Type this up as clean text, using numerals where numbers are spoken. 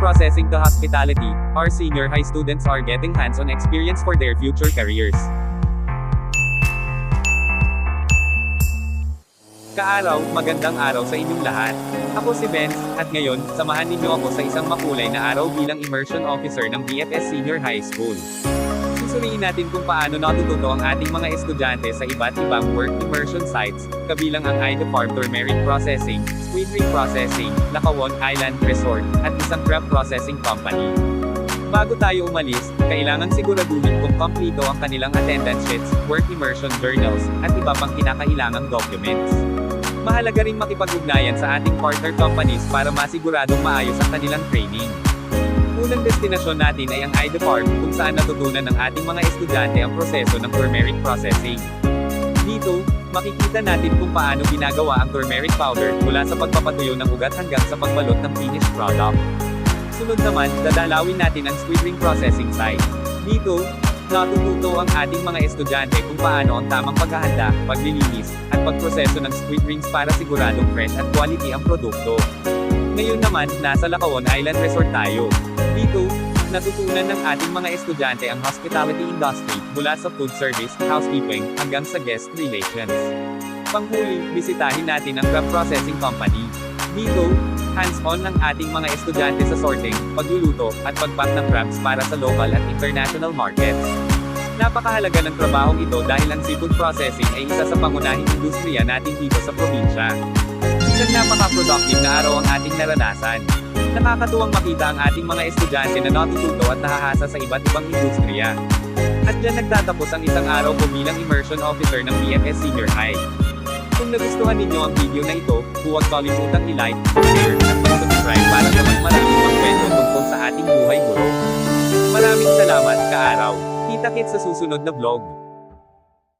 processing to hospitality, our senior high students are getting hands-on experience for their future careers. Kaaraw, magandang araw sa inyong lahat. Ako si Benz, at ngayon, samahan ninyo ako sa isang makulay na araw bilang Immersion Officer ng BFS Senior High School. Susuriin natin kung paano natututo ang ating mga estudyante sa iba't ibang work immersion sites, kabilang ang Ida Farm Turmeric Processing, Squid Ring Processing, Lackawan Island Resort, at isang crab processing company. Bago tayo umalis, kailangan siguraduhin kung kompleto ang kanilang attendance sheets, work immersion journals, at iba pang kinakailangang documents. Mahalaga ring makipag-ugnayan sa ating partner companies para masiguradong maayos ang kanilang training. Unang destinasyon natin ay ang Ida Farm, kung saan natutunan ng ating mga estudyante ang proseso ng turmeric processing. Dito, makikita natin kung paano ginagawa ang turmeric powder mula sa pagpapatuyo ng ugat hanggang sa pagbalot ng finished product. Sunod naman, dadalawin natin ang squid ring processing site. Dito, natututo ang ating mga estudyante kung paano ang tamang paghahanda, paglilinis, at pagproseso ng squid rings para siguradong fresh at quality ang produkto. Ngayon naman, nasa Lackawan Island Resort tayo. Dito, natutunan ng ating mga estudyante ang hospitality industry, mula sa food service, housekeeping, hanggang sa guest relations. Panghuli, bisitahin natin ang crab processing company. Dito, hands-on ang ating mga estudyante sa sorting, pagluluto, at pagpack ng crabs para sa local at international markets. Napakahalaga ng trabahong ito dahil ang seafood processing ay isa sa pangunahing industriya natin dito sa probinsya. Isang napaka-productive na araw ang ating naranasan. Nakakatuwang makita ang ating mga estudyante na natututo at nahahasa sa iba't ibang industriya. At dyan nagtatapos ang isang araw ko bilang Immersion Officer ng BFS Senior High. Kung nagustuhan ninyo ang video na ito, huwag kalimutang i-like, share, at mag-subscribe para sa mas maraming kwento tungkol sa ating buhay guro. Maraming salamat, kaaraw. Kita-kits sa susunod na vlog.